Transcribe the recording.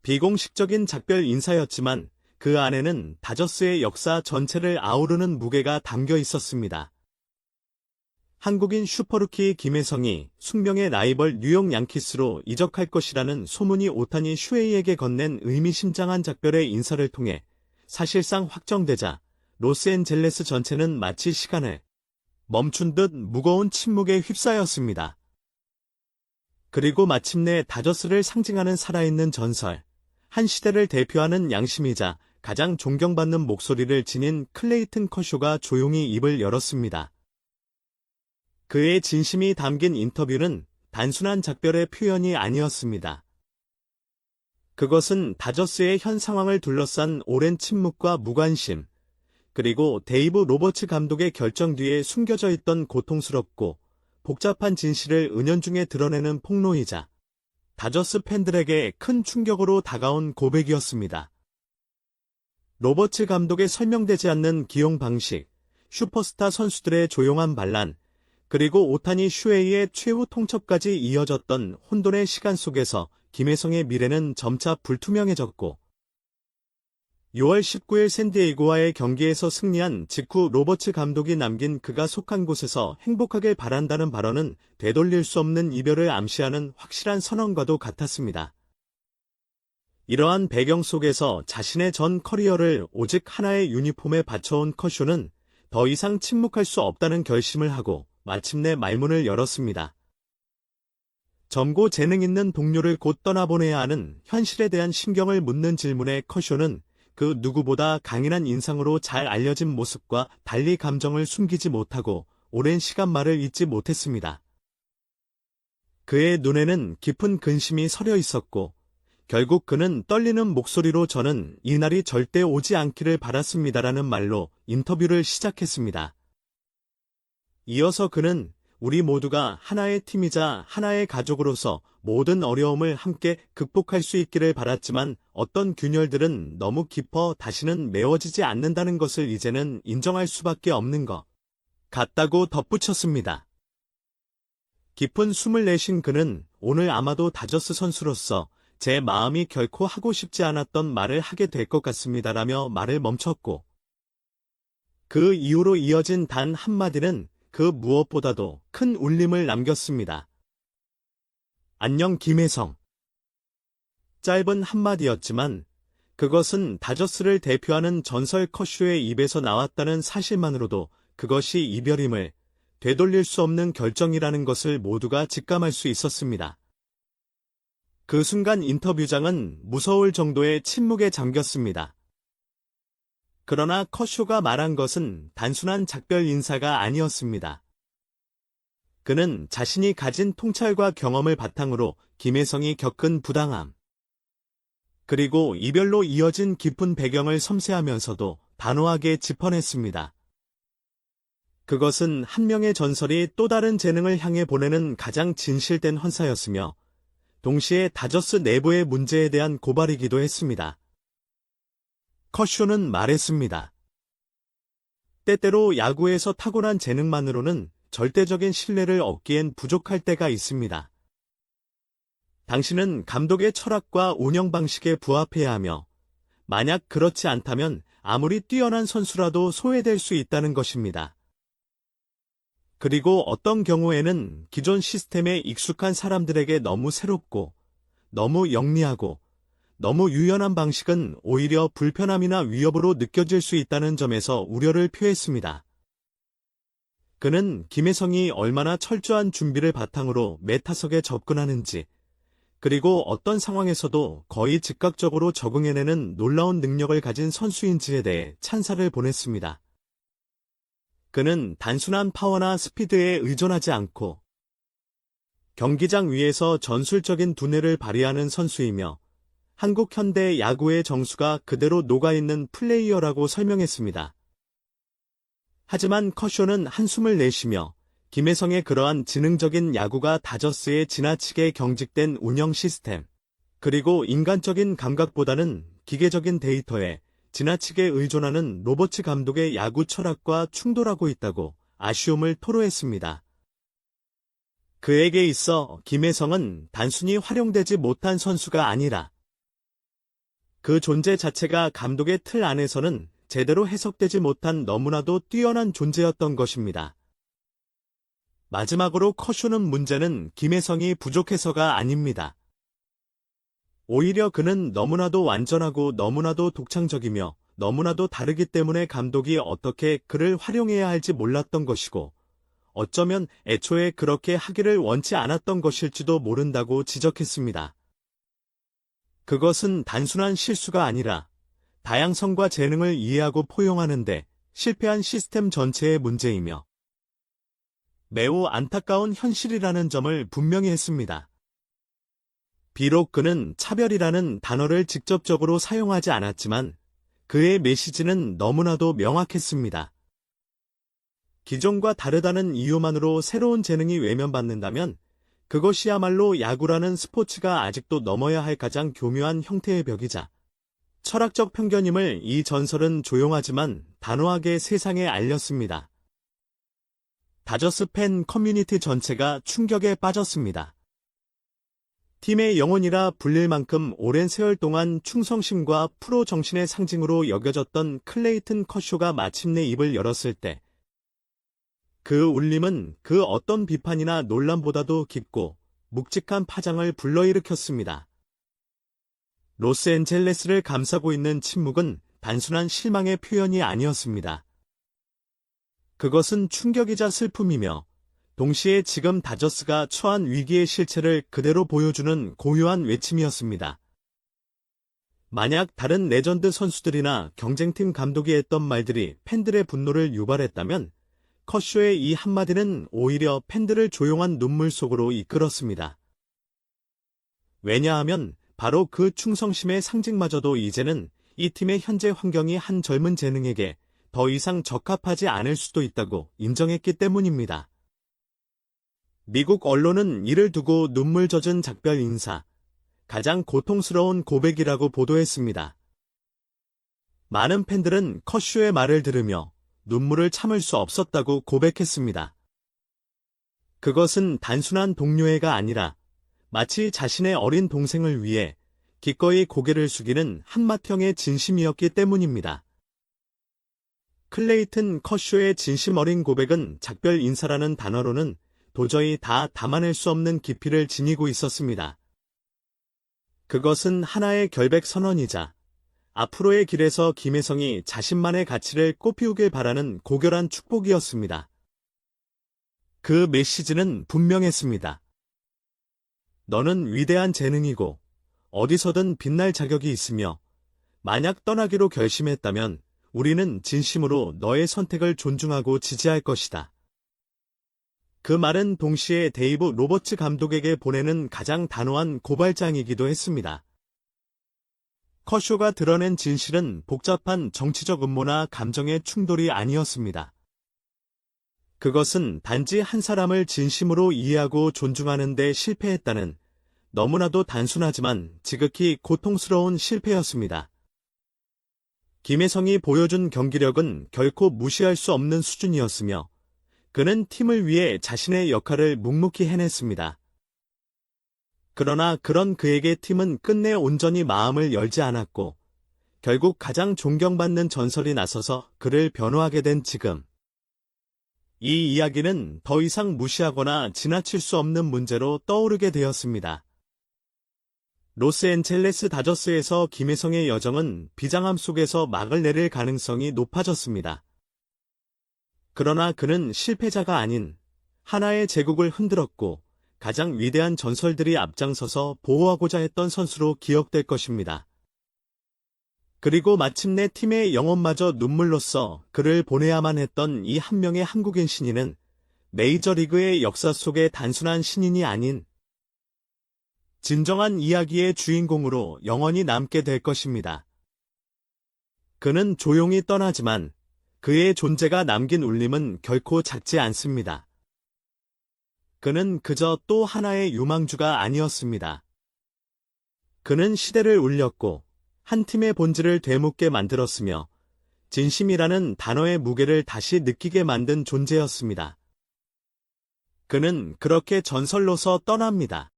비공식적인 작별 인사였지만 그 안에는 다저스의 역사 전체를 아우르는 무게가 담겨 있었습니다. 한국인 슈퍼루키 김혜성이 숙명의 라이벌 뉴욕 양키스로 이적할 것이라는 소문이 오타니 슈헤이에게 건넨 의미심장한 작별의 인사를 통해 사실상 확정되자 로스앤젤레스 전체는 마치 시간을 멈춘 듯 무거운 침묵에 휩싸였습니다. 그리고 마침내 다저스를 상징하는 살아있는 전설, 한 시대를 대표하는 양심이자 가장 존경받는 목소리를 지닌 클레이튼 커쇼가 조용히 입을 열었습니다. 그의 진심이 담긴 인터뷰는 단순한 작별의 표현이 아니었습니다. 그것은 다저스의 현 상황을 둘러싼 오랜 침묵과 무관심, 그리고 데이브 로버츠 감독의 결정 뒤에 숨겨져 있던 고통스럽고 복잡한 진실을 은연중에 드러내는 폭로이자 다저스 팬들에게 큰 충격으로 다가온 고백이었습니다. 로버츠 감독의 설명되지 않는 기용 방식, 슈퍼스타 선수들의 조용한 반란, 그리고 오타니 슈헤이의 최후 통첩까지 이어졌던 혼돈의 시간 속에서 김혜성의 미래는 점차 불투명해졌고 6월 19일 샌디에이고와의 경기에서 승리한 직후 로버츠 감독이 남긴 그가 속한 곳에서 행복하길 바란다는 발언은 되돌릴 수 없는 이별을 암시하는 확실한 선언과도 같았습니다. 이러한 배경 속에서 자신의 전 커리어를 오직 하나의 유니폼에 바쳐온 커쇼는 더 이상 침묵할 수 없다는 결심을 하고 마침내 말문을 열었습니다. 젊고 재능 있는 동료를 곧 떠나보내야 하는 현실에 대한 심경을 묻는 질문에 커쇼는 그 누구보다 강인한 인상으로 잘 알려진 모습과 달리 감정을 숨기지 못하고 오랜 시간 말을 잇지 못했습니다. 그의 눈에는 깊은 근심이 서려 있었고 결국 그는 떨리는 목소리로 저는 이 날이 절대 오지 않기를 바랐습니다라는 말로 인터뷰를 시작했습니다. 이어서 그는 우리 모두가 하나의 팀이자 하나의 가족으로서 모든 어려움을 함께 극복할 수 있기를 바랐지만 어떤 균열들은 너무 깊어 다시는 메워지지 않는다는 것을 이제는 인정할 수밖에 없는 것 같다고 덧붙였습니다. 깊은 숨을 내쉰 그는 오늘 아마도 다저스 선수로서 제 마음이 결코 하고 싶지 않았던 말을 하게 될 것 같습니다라며 말을 멈췄고 그 이후로 이어진 단 한마디는 그 무엇보다도 큰 울림을 남겼습니다. 안녕 김혜성. 짧은 한마디였지만 그것은 다저스를 대표하는 전설 커쇼의 입에서 나왔다는 사실만으로도 그것이 이별임을 되돌릴 수 없는 결정이라는 것을 모두가 직감할 수 있었습니다. 그 순간 인터뷰장은 무서울 정도의 침묵에 잠겼습니다. 그러나 커쇼가 말한 것은 단순한 작별 인사가 아니었습니다. 그는 자신이 가진 통찰과 경험을 바탕으로 김혜성이 겪은 부당함, 그리고 이별로 이어진 깊은 배경을 섬세하면서도 단호하게 짚어냈습니다. 그것은 한 명의 전설이 또 다른 재능을 향해 보내는 가장 진실된 헌사였으며 동시에 다저스 내부의 문제에 대한 고발이기도 했습니다. 커쇼는 말했습니다. 때때로 야구에서 타고난 재능만으로는 절대적인 신뢰를 얻기엔 부족할 때가 있습니다. 당신은 감독의 철학과 운영 방식에 부합해야 하며 만약 그렇지 않다면 아무리 뛰어난 선수라도 소외될 수 있다는 것입니다. 그리고 어떤 경우에는 기존 시스템에 익숙한 사람들에게 너무 새롭고 너무 영리하고 너무 유연한 방식은 오히려 불편함이나 위협으로 느껴질 수 있다는 점에서 우려를 표했습니다. 그는 김혜성이 얼마나 철저한 준비를 바탕으로 메타석에 접근하는지, 그리고 어떤 상황에서도 거의 즉각적으로 적응해내는 놀라운 능력을 가진 선수인지에 대해 찬사를 보냈습니다. 그는 단순한 파워나 스피드에 의존하지 않고 경기장 위에서 전술적인 두뇌를 발휘하는 선수이며 한국 현대 야구의 정수가 그대로 녹아있는 플레이어라고 설명했습니다. 하지만 커쇼는 한숨을 내쉬며 김혜성의 그러한 지능적인 야구가 다저스의 지나치게 경직된 운영 시스템, 그리고 인간적인 감각보다는 기계적인 데이터에 지나치게 의존하는 로버츠 감독의 야구 철학과 충돌하고 있다고 아쉬움을 토로했습니다. 그에게 있어 김혜성은 단순히 활용되지 못한 선수가 아니라 그 존재 자체가 감독의 틀 안에서는 제대로 해석되지 못한 너무나도 뛰어난 존재였던 것입니다. 마지막으로 커쇼는 문제는 김혜성이 부족해서가 아닙니다. 오히려 그는 너무나도 완전하고 너무나도 독창적이며 너무나도 다르기 때문에 감독이 어떻게 그를 활용해야 할지 몰랐던 것이고 어쩌면 애초에 그렇게 하기를 원치 않았던 것일지도 모른다고 지적했습니다. 그것은 단순한 실수가 아니라 다양성과 재능을 이해하고 포용하는데 실패한 시스템 전체의 문제이며 매우 안타까운 현실이라는 점을 분명히 했습니다. 비록 그는 차별이라는 단어를 직접적으로 사용하지 않았지만 그의 메시지는 너무나도 명확했습니다. 기존과 다르다는 이유만으로 새로운 재능이 외면받는다면 그것이야말로 야구라는 스포츠가 아직도 넘어야 할 가장 교묘한 형태의 벽이자 철학적 편견임을 이 전설은 조용하지만 단호하게 세상에 알렸습니다. 다저스 팬 커뮤니티 전체가 충격에 빠졌습니다. 팀의 영혼이라 불릴 만큼 오랜 세월 동안 충성심과 프로 정신의 상징으로 여겨졌던 클레이튼 커쇼가 마침내 입을 열었을 때 그 울림은 그 어떤 비판이나 논란보다도 깊고 묵직한 파장을 불러일으켰습니다. 로스앤젤레스를 감싸고 있는 침묵은 단순한 실망의 표현이 아니었습니다. 그것은 충격이자 슬픔이며 동시에 지금 다저스가 처한 위기의 실체를 그대로 보여주는 고요한 외침이었습니다. 만약 다른 레전드 선수들이나 경쟁팀 감독이 했던 말들이 팬들의 분노를 유발했다면 커쇼의 이 한마디는 오히려 팬들을 조용한 눈물 속으로 이끌었습니다. 왜냐하면 바로 그 충성심의 상징마저도 이제는 이 팀의 현재 환경이 한 젊은 재능에게 더 이상 적합하지 않을 수도 있다고 인정했기 때문입니다. 미국 언론은 이를 두고 눈물 젖은 작별 인사, 가장 고통스러운 고백이라고 보도했습니다. 많은 팬들은 커쇼의 말을 들으며 눈물을 참을 수 없었다고 고백했습니다. 그것은 단순한 동료애가 아니라 마치 자신의 어린 동생을 위해 기꺼이 고개를 숙이는 한맏형의 진심이었기 때문입니다. 클레이튼 커쇼의 진심 어린 고백은 작별 인사라는 단어로는 도저히 다 담아낼 수 없는 깊이를 지니고 있었습니다. 그것은 하나의 결백 선언이자 앞으로의 길에서 김혜성이 자신만의 가치를 꽃피우길 바라는 고결한 축복이었습니다. 그 메시지는 분명했습니다. 너는 위대한 재능이고 어디서든 빛날 자격이 있으며 만약 떠나기로 결심했다면 우리는 진심으로 너의 선택을 존중하고 지지할 것이다. 그 말은 동시에 데이브 로버츠 감독에게 보내는 가장 단호한 고발장이기도 했습니다. 커쇼가 드러낸 진실은 복잡한 정치적 음모나 감정의 충돌이 아니었습니다. 그것은 단지 한 사람을 진심으로 이해하고 존중하는 데 실패했다는 너무나도 단순하지만 지극히 고통스러운 실패였습니다. 김혜성이 보여준 경기력은 결코 무시할 수 없는 수준이었으며 그는 팀을 위해 자신의 역할을 묵묵히 해냈습니다. 그러나 그런 그에게 팀은 끝내 온전히 마음을 열지 않았고 결국 가장 존경받는 전설이 나서서 그를 변호하게 된 지금. 이 이야기는 더 이상 무시하거나 지나칠 수 없는 문제로 떠오르게 되었습니다. 로스앤젤레스 다저스에서 김혜성의 여정은 비장함 속에서 막을 내릴 가능성이 높아졌습니다. 그러나 그는 실패자가 아닌 하나의 제국을 흔들었고 가장 위대한 전설들이 앞장서서 보호하고자 했던 선수로 기억될 것입니다. 그리고 마침내 팀의 영혼마저 눈물로써 그를 보내야만 했던 이 한 명의 한국인 신인은 메이저리그의 역사 속의 단순한 신인이 아닌 진정한 이야기의 주인공으로 영원히 남게 될 것입니다. 그는 조용히 떠나지만 그의 존재가 남긴 울림은 결코 작지 않습니다. 그는 그저 또 하나의 유망주가 아니었습니다. 그는 시대를 울렸고 한 팀의 본질을 되묻게 만들었으며 진심이라는 단어의 무게를 다시 느끼게 만든 존재였습니다. 그는 그렇게 전설로서 떠납니다.